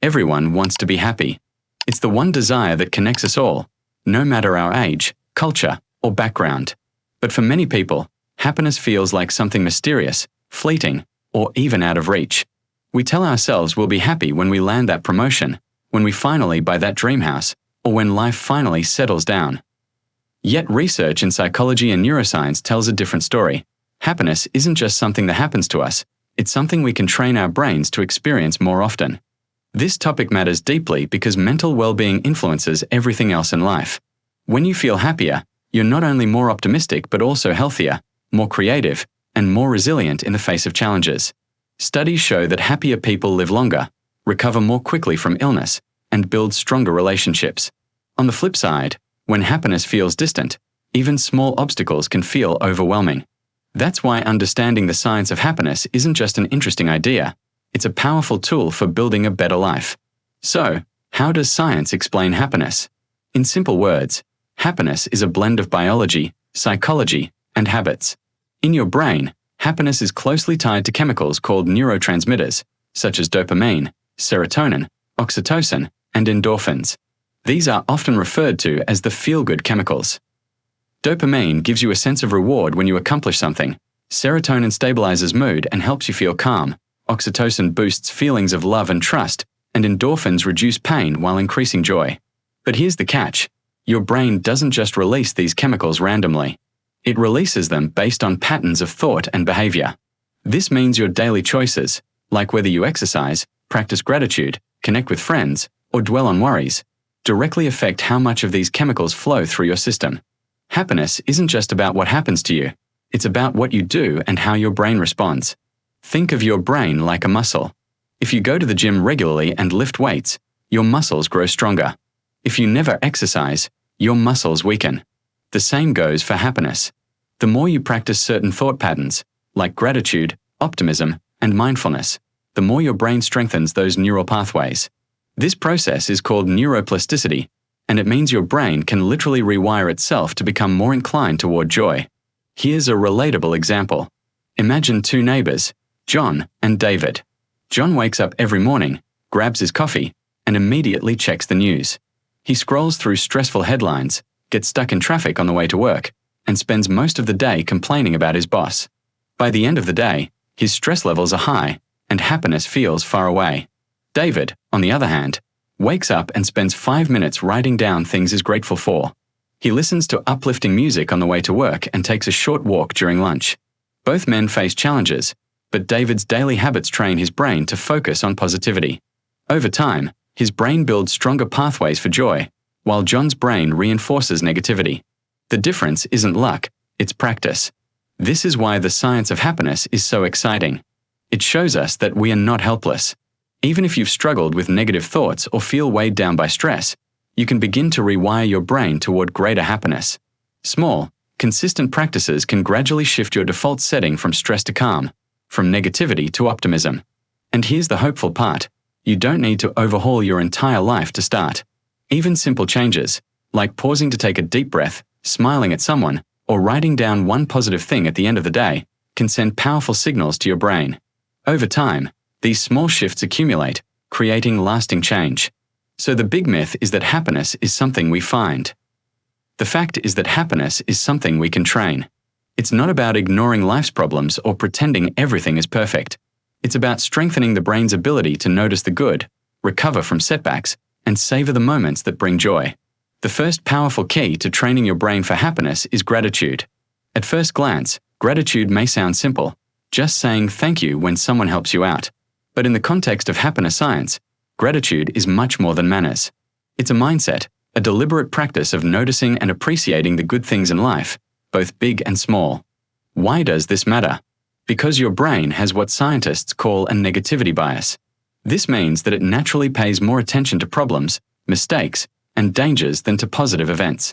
Everyone wants to be happy. It's the one desire that connects us all, no matter our age, culture, or background. But for many people, happiness feels like something mysterious, fleeting, or even out of reach. We tell ourselves we'll be happy when we land that promotion, when we finally buy that dream house, or when life finally settles down. Yet research in psychology and neuroscience tells a different story. Happiness isn't just something that happens to us, it's something we can train our brains to experience more often. This topic matters deeply because mental well-being influences everything else in life. When you feel happier, you're not only more optimistic but also healthier, more creative, and more resilient in the face of challenges. Studies show that happier people live longer, recover more quickly from illness, and build stronger relationships. On the flip side, when happiness feels distant, even small obstacles can feel overwhelming. That's why understanding the science of happiness isn't just an interesting idea, it's a powerful tool for building a better life. So, how does science explain happiness? In simple words, happiness is a blend of biology, psychology, and habits. In your brain, happiness is closely tied to chemicals called neurotransmitters, such as dopamine, serotonin, oxytocin, and endorphins. These are often referred to as the feel-good chemicals. Dopamine gives you a sense of reward when you accomplish something. Serotonin stabilizes mood and helps you feel calm. Oxytocin boosts feelings of love and trust, and endorphins reduce pain while increasing joy. But here's the catch. Your brain doesn't just release these chemicals randomly. It releases them based on patterns of thought and behavior. This means your daily choices, like whether you exercise, practice gratitude, connect with friends, or dwell on worries, directly affect how much of these chemicals flow through your system. Happiness isn't just about what happens to you, it's about what you do and how your brain responds. Think of your brain like a muscle. If you go to the gym regularly and lift weights, your muscles grow stronger. If you never exercise, your muscles weaken. The same goes for happiness. The more you practice certain thought patterns, like gratitude, optimism, and mindfulness, the more your brain strengthens those neural pathways. This process is called neuroplasticity, and it means your brain can literally rewire itself to become more inclined toward joy. Here's a relatable example. Imagine two neighbors, John and David. John wakes up every morning, grabs his coffee, and immediately checks the news. He scrolls through stressful headlines, gets stuck in traffic on the way to work, and spends most of the day complaining about his boss. By the end of the day, his stress levels are high, and happiness feels far away. David, on the other hand, wakes up and spends 5 minutes writing down things he's grateful for. He listens to uplifting music on the way to work and takes a short walk during lunch. Both men face challenges, but David's daily habits train his brain to focus on positivity. Over time, his brain builds stronger pathways for joy, while John's brain reinforces negativity. The difference isn't luck, it's practice. This is why the science of happiness is so exciting. It shows us that we are not helpless. Even if you've struggled with negative thoughts or feel weighed down by stress, you can begin to rewire your brain toward greater happiness. Small, consistent practices can gradually shift your default setting from stress to calm, from negativity to optimism. And here's the hopeful part. You don't need to overhaul your entire life to start. Even simple changes, like pausing to take a deep breath, smiling at someone, or writing down one positive thing at the end of the day, can send powerful signals to your brain. Over time, these small shifts accumulate, creating lasting change. So the big myth is that happiness is something we find. The fact is that happiness is something we can train. It's not about ignoring life's problems or pretending everything is perfect. It's about strengthening the brain's ability to notice the good, recover from setbacks, and savor the moments that bring joy. The first powerful key to training your brain for happiness is gratitude. At first glance, gratitude may sound simple, just saying thank you when someone helps you out. But in the context of happiness science, gratitude is much more than manners. It's a mindset, a deliberate practice of noticing and appreciating the good things in life, both big and small. Why does this matter? Because your brain has what scientists call a negativity bias. This means that it naturally pays more attention to problems, mistakes, and dangers than to positive events.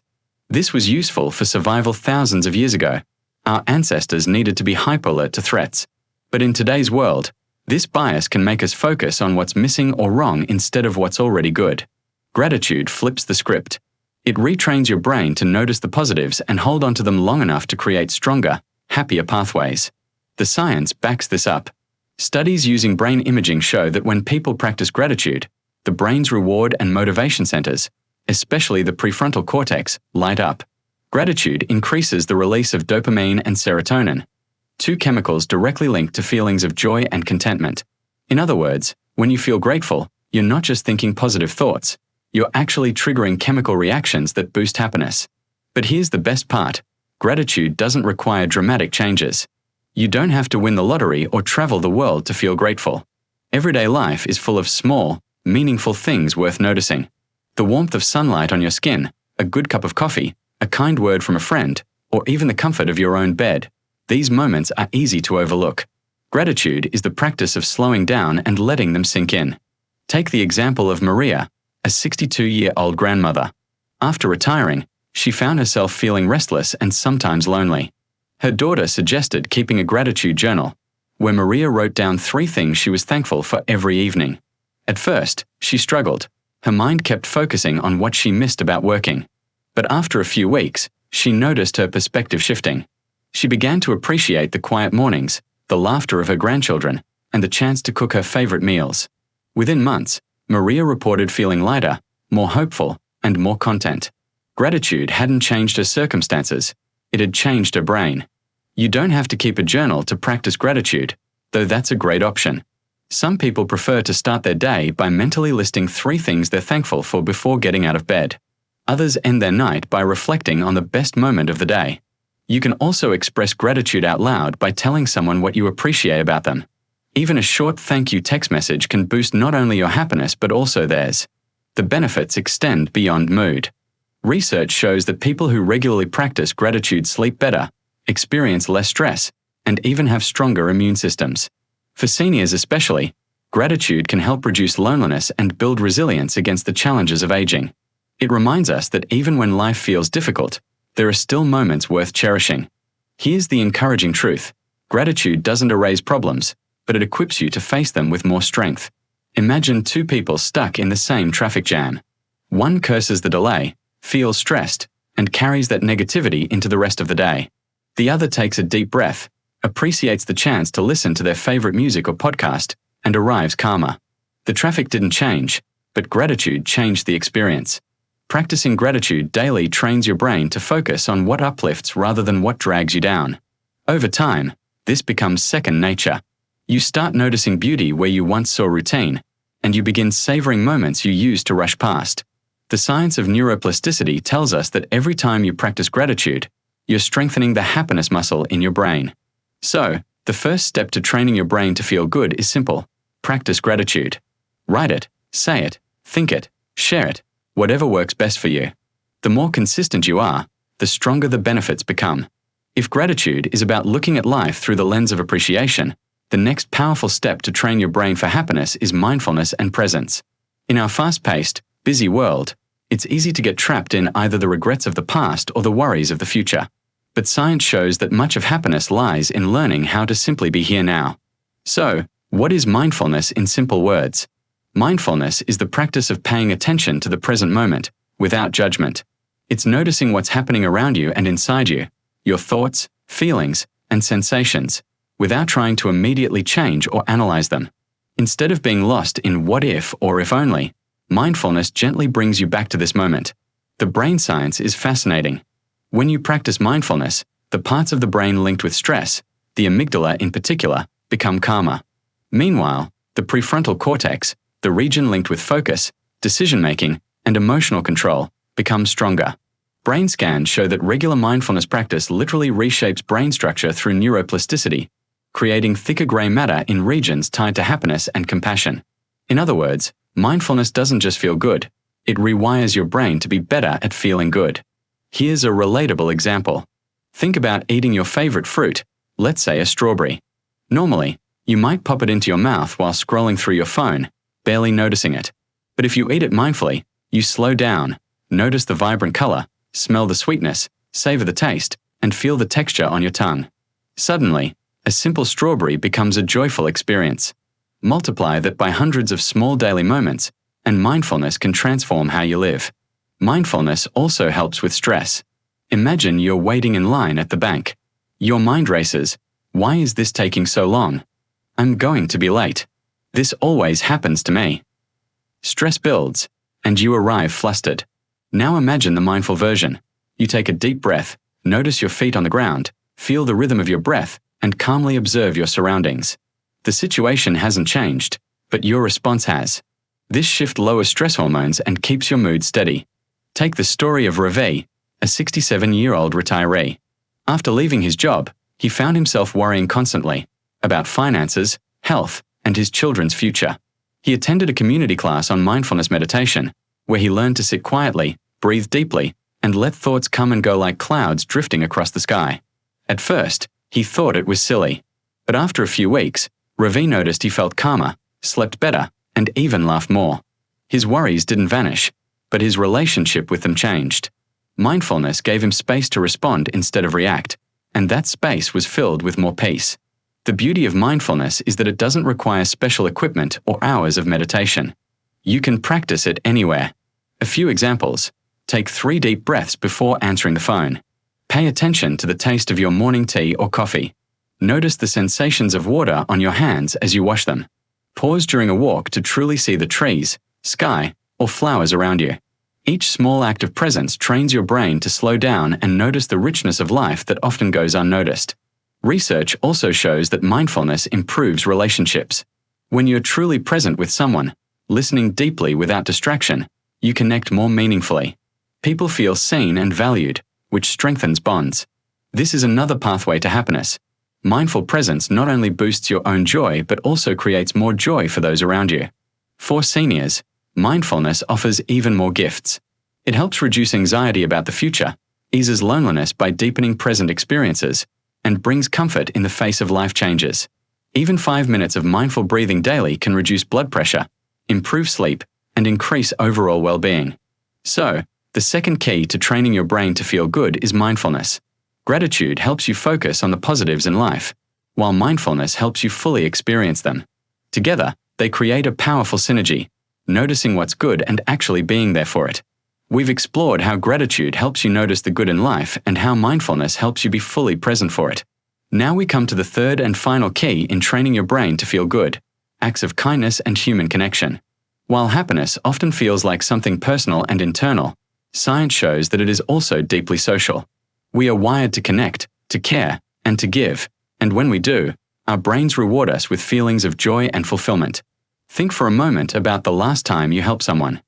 This was useful for survival thousands of years ago. Our ancestors needed to be hyper-alert to threats. But in today's world, this bias can make us focus on what's missing or wrong instead of what's already good. Gratitude flips the script. It retrains your brain to notice the positives and hold on to them long enough to create stronger, happier pathways. The science backs this up. Studies using brain imaging show that when people practice gratitude, the brain's reward and motivation centers, especially the prefrontal cortex, light up. Gratitude increases the release of dopamine and serotonin, two chemicals directly linked to feelings of joy and contentment. In other words, when you feel grateful, you're not just thinking positive thoughts, you're actually triggering chemical reactions that boost happiness. But here's the best part. Gratitude doesn't require dramatic changes. You don't have to win the lottery or travel the world to feel grateful. Everyday life is full of small, meaningful things worth noticing. The warmth of sunlight on your skin, a good cup of coffee, a kind word from a friend, or even the comfort of your own bed. These moments are easy to overlook. Gratitude is the practice of slowing down and letting them sink in. Take the example of Maria, a 62-year-old grandmother. After retiring, she found herself feeling restless and sometimes lonely. Her daughter suggested keeping a gratitude journal, where Maria wrote down 3 things she was thankful for every evening. At first, she struggled. Her mind kept focusing on what she missed about working. But after a few weeks, she noticed her perspective shifting. She began to appreciate the quiet mornings, the laughter of her grandchildren, and the chance to cook her favorite meals. Within months, Maria reported feeling lighter, more hopeful, and more content. Gratitude hadn't changed her circumstances, it had changed her brain. You don't have to keep a journal to practice gratitude, though that's a great option. Some people prefer to start their day by mentally listing 3 things they're thankful for before getting out of bed. Others end their night by reflecting on the best moment of the day. You can also express gratitude out loud by telling someone what you appreciate about them. Even a short thank you text message can boost not only your happiness but also theirs. The benefits extend beyond mood. Research shows that people who regularly practice gratitude sleep better, experience less stress, and even have stronger immune systems. For seniors especially, gratitude can help reduce loneliness and build resilience against the challenges of aging. It reminds us that even when life feels difficult, there are still moments worth cherishing. Here's the encouraging truth. Gratitude doesn't erase problems, but it equips you to face them with more strength. Imagine 2 people stuck in the same traffic jam. One curses the delay, feels stressed, and carries that negativity into the rest of the day. The other takes a deep breath, appreciates the chance to listen to their favorite music or podcast, and arrives calmer. The traffic didn't change, but gratitude changed the experience. Practicing gratitude daily trains your brain to focus on what uplifts rather than what drags you down. Over time, this becomes second nature. You start noticing beauty where you once saw routine, and you begin savoring moments you used to rush past. The science of neuroplasticity tells us that every time you practice gratitude, you're strengthening the happiness muscle in your brain. So, the first step to training your brain to feel good is simple. Practice gratitude. Write it, say it, think it, share it, whatever works best for you. The more consistent you are, the stronger the benefits become. If gratitude is about looking at life through the lens of appreciation, the next powerful step to train your brain for happiness is mindfulness and presence. In our fast-paced, busy world, it's easy to get trapped in either the regrets of the past or the worries of the future. But science shows that much of happiness lies in learning how to simply be here now. So, what is mindfulness in simple words? Mindfulness is the practice of paying attention to the present moment, without judgment. It's noticing what's happening around you and inside you, your thoughts, feelings, and sensations, without trying to immediately change or analyze them. Instead of being lost in what if or if only, mindfulness gently brings you back to this moment. The brain science is fascinating. When you practice mindfulness, the parts of the brain linked with stress, the amygdala in particular, become calmer. Meanwhile, the prefrontal cortex, the region linked with focus, decision-making, and emotional control, becomes stronger. Brain scans show that regular mindfulness practice literally reshapes brain structure through neuroplasticity, creating thicker gray matter in regions tied to happiness and compassion. In other words, mindfulness doesn't just feel good, it rewires your brain to be better at feeling good. Here's a relatable example. Think about eating your favorite fruit, let's say a strawberry. Normally, you might pop it into your mouth while scrolling through your phone, barely noticing it. But if you eat it mindfully, you slow down, notice the vibrant color, smell the sweetness, savor the taste, and feel the texture on your tongue. Suddenly, a simple strawberry becomes a joyful experience. Multiply that by hundreds of small daily moments, and mindfulness can transform how you live. Mindfulness also helps with stress. Imagine you're waiting in line at the bank. Your mind races. Why is this taking so long? I'm going to be late. This always happens to me. Stress builds, and you arrive flustered. Now imagine the mindful version. You take a deep breath, notice your feet on the ground, feel the rhythm of your breath, and calmly observe your surroundings. The situation hasn't changed, but your response has. This shift lowers stress hormones and keeps your mood steady. Take the story of Ravi, a 67-year-old retiree. After leaving his job, he found himself worrying constantly about finances, health, and his children's future. He attended a community class on mindfulness meditation, where he learned to sit quietly, breathe deeply, and let thoughts come and go like clouds drifting across the sky. At first, he thought it was silly. But after a few weeks, Ravi noticed he felt calmer, slept better, and even laughed more. His worries didn't vanish, but his relationship with them changed. Mindfulness gave him space to respond instead of react, and that space was filled with more peace. The beauty of mindfulness is that it doesn't require special equipment or hours of meditation. You can practice it anywhere. A few examples. Take 3 deep breaths before answering the phone. Pay attention to the taste of your morning tea or coffee. Notice the sensations of water on your hands as you wash them. Pause during a walk to truly see the trees, sky, or flowers around you. Each small act of presence trains your brain to slow down and notice the richness of life that often goes unnoticed. Research also shows that mindfulness improves relationships. When you're truly present with someone, listening deeply without distraction, you connect more meaningfully. People feel seen and valued, which strengthens bonds. This is another pathway to happiness. Mindful presence not only boosts your own joy but also creates more joy for those around you. For seniors, mindfulness offers even more gifts. It helps reduce anxiety about the future, eases loneliness by deepening present experiences, and brings comfort in the face of life changes. Even 5 minutes of mindful breathing daily can reduce blood pressure, improve sleep, and increase overall well-being. So, the second key to training your brain to feel good is mindfulness. Gratitude helps you focus on the positives in life, while mindfulness helps you fully experience them. Together, they create a powerful synergy, noticing what's good and actually being there for it. We've explored how gratitude helps you notice the good in life and how mindfulness helps you be fully present for it. Now we come to the third and final key in training your brain to feel good: acts of kindness and human connection. While happiness often feels like something personal and internal, science shows that it is also deeply social. We are wired to connect, to care, and to give, and when we do, our brains reward us with feelings of joy and fulfillment. Think for a moment about the last time you helped someone.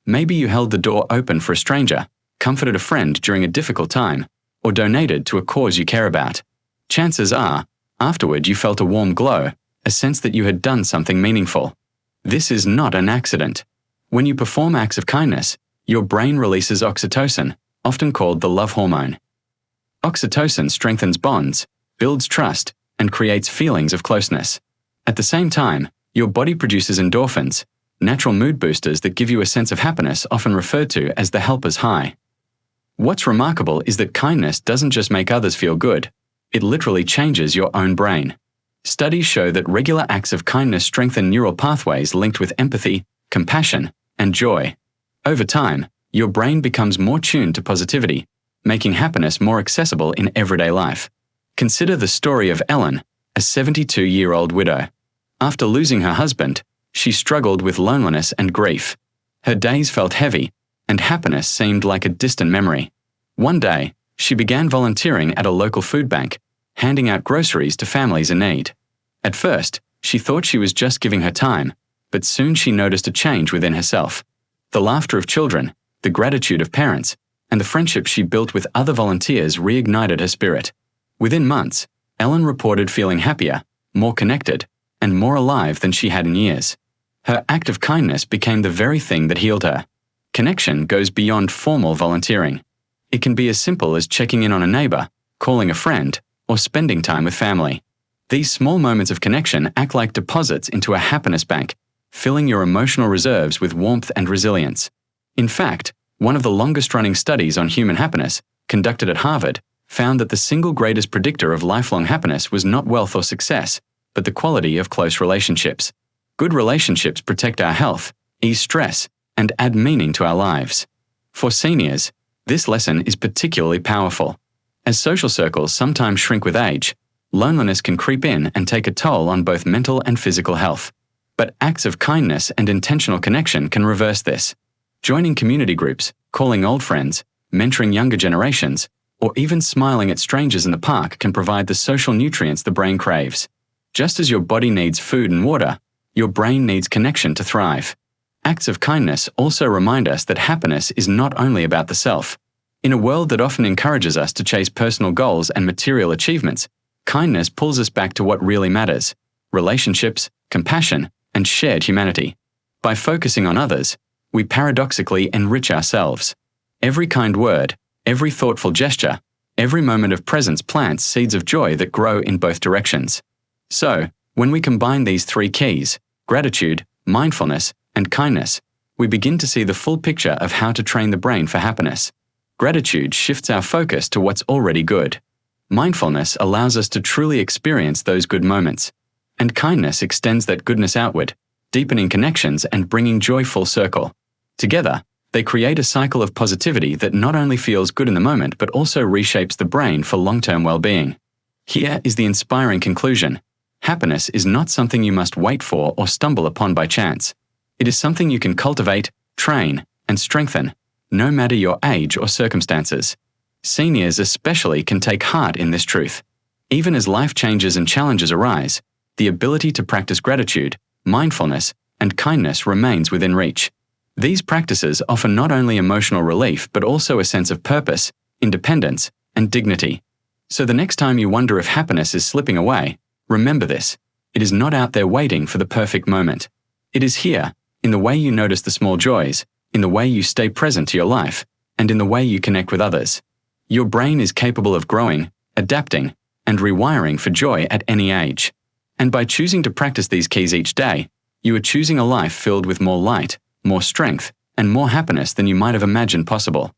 Maybe you held the door open for a stranger, comforted a friend during a difficult time, or donated to a cause you care about. Chances are, afterward you felt a warm glow, a sense that you had done something meaningful. This is not an accident. When you perform acts of kindness, your brain releases oxytocin, often called the love hormone. Oxytocin strengthens bonds, builds trust, and creates feelings of closeness. At the same time, your body produces endorphins, natural mood boosters that give you a sense of happiness, often referred to as the helper's high. What's remarkable is that kindness doesn't just make others feel good, it literally changes your own brain. Studies show that regular acts of kindness strengthen neural pathways linked with empathy, compassion, and joy. Over time, your brain becomes more tuned to positivity, making happiness more accessible in everyday life. Consider the story of Ellen, a 72-year-old widow. After losing her husband, she struggled with loneliness and grief. Her days felt heavy, and happiness seemed like a distant memory. One day, she began volunteering at a local food bank, handing out groceries to families in need. At first, she thought she was just giving her time, but soon she noticed a change within herself. The laughter of children, the gratitude of parents, and the friendship she built with other volunteers reignited her spirit. Within months, Ellen reported feeling happier, more connected, and more alive than she had in years. Her act of kindness became the very thing that healed her. Connection goes beyond formal volunteering. It can be as simple as checking in on a neighbor, calling a friend, or spending time with family. These small moments of connection act like deposits into a happiness bank, filling your emotional reserves with warmth and resilience. In fact, one of the longest-running studies on human happiness, conducted at Harvard, found that the single greatest predictor of lifelong happiness was not wealth or success, but the quality of close relationships. Good relationships protect our health, ease stress, and add meaning to our lives. For seniors, this lesson is particularly powerful. As social circles sometimes shrink with age, loneliness can creep in and take a toll on both mental and physical health. But acts of kindness and intentional connection can reverse this. Joining community groups, calling old friends, mentoring younger generations, or even smiling at strangers in the park can provide the social nutrients the brain craves. Just as your body needs food and water, your brain needs connection to thrive. Acts of kindness also remind us that happiness is not only about the self. In a world that often encourages us to chase personal goals and material achievements, kindness pulls us back to what really matters: relationships, compassion, and shared humanity. By focusing on others, we paradoxically enrich ourselves. Every kind word, every thoughtful gesture, every moment of presence plants seeds of joy that grow in both directions. So, when we combine these three keys, gratitude, mindfulness, and kindness, we begin to see the full picture of how to train the brain for happiness. Gratitude shifts our focus to what's already good. Mindfulness allows us to truly experience those good moments. And kindness extends that goodness outward, deepening connections and bringing joy full circle. Together, they create a cycle of positivity that not only feels good in the moment but also reshapes the brain for long-term well-being. Here is the inspiring conclusion. Happiness is not something you must wait for or stumble upon by chance. It is something you can cultivate, train, and strengthen, no matter your age or circumstances. Seniors especially can take heart in this truth. Even as life changes and challenges arise, the ability to practice gratitude, mindfulness, and kindness remains within reach. These practices offer not only emotional relief but also a sense of purpose, independence, and dignity. So the next time you wonder if happiness is slipping away, remember this: it is not out there waiting for the perfect moment. It is here, in the way you notice the small joys, in the way you stay present to your life, and in the way you connect with others. Your brain is capable of growing, adapting, and rewiring for joy at any age. And by choosing to practice these keys each day, you are choosing a life filled with more light, more strength, and more happiness than you might have imagined possible.